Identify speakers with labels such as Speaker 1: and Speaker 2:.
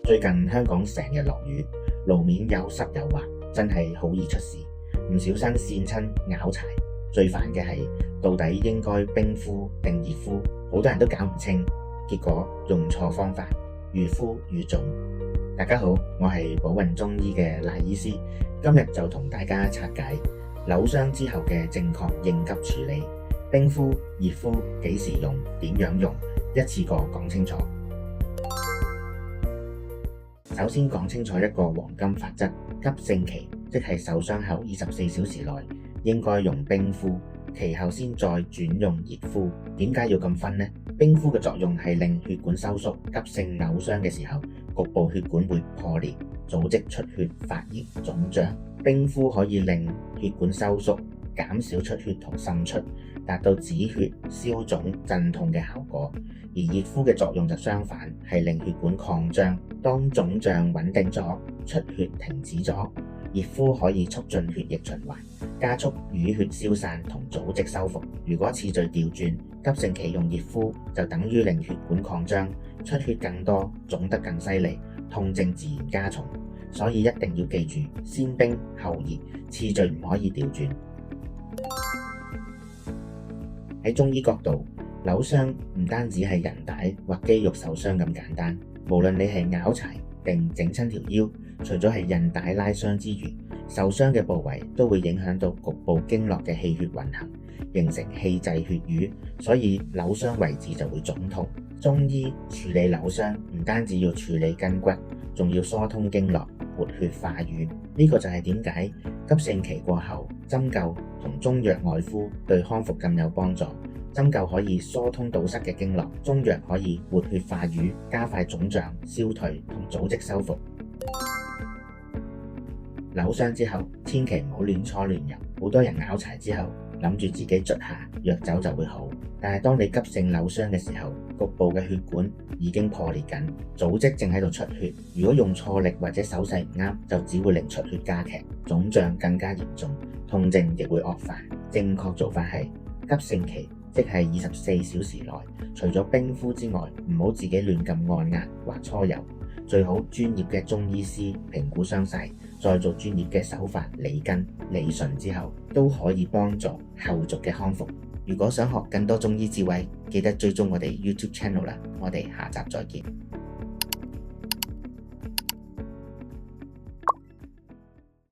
Speaker 1: 最近香港成日落雨，路面又濕又滑，真係好易出事。唔小心跣親拗柴，最煩嘅係到底應該冰敷定熱敷，好多人都搞唔清，結果用錯方法，越敷越腫。大家好，我係寶雲中醫嘅賴醫師，今日就同大家拆解扭傷之後嘅正確應急處理，冰敷、熱敷幾時用，點樣用，一次過講清楚。首先講清楚一個黃金法則，急性期即係受傷後24小時內應該用冰敷，其後先再轉用熱敷。點解要咁分呢？冰敷嘅作用係令血管收縮，急性扭傷嘅時候，局部血管會破裂，組織出血、發炎、腫脹。冰敷可以令血管收縮，減少出血同滲出，達到止血、消腫、鎮痛嘅效果。而熱敷嘅作用就相反，係令血管擴張，當腫脹穩定咗，出血停止咗，熱敷可以促進血液循環，加速淤血消散同組織修復。如果次序調轉，急性期用熱敷就等於令血管擴張，出血更多，腫得更犀利，痛症自然加重。所以一定要記住，先冰後熱，次序唔可以調轉。喺中醫角度，扭傷唔單止係韌帶或肌肉受傷咁簡單，無論你係拗柴定整親條腰，除咗係韌帶拉傷之餘，受傷嘅部位都會影響到局部經絡嘅氣血運行，形成氣滯血瘀，所以扭傷位置就會腫痛。中醫處理扭傷唔單止要處理筋骨，仲要疏通經絡，活血化瘀。呢個就係點解急性期過後針灸同中藥外敷對康復咁有幫助。針灸可以疏通堵塞嘅經絡，中藥可以活血化瘀，加快腫脹消退同組織修復。扭傷之後千祈唔好亂搓亂揉，好多人拗柴之後諗住自己捽下藥酒就會好，但係當你急性扭傷嘅時候，局部嘅血管已經破裂緊，組織正喺度出血，如果用錯力或者手勢唔啱，就只會令出血加劇，腫脹更加嚴重，痛症亦會惡化。正確做法係急性期即係24小時內，除咗冰敷之外，唔好自己亂咁按壓或搓揉，最好專業嘅中醫師評估傷勢，再做專業嘅手法理筋理順之後，都可以幫助後續嘅康復。如果想學更多中醫智慧，記得追蹤我哋 YouTube channel 啦，我哋下集再見。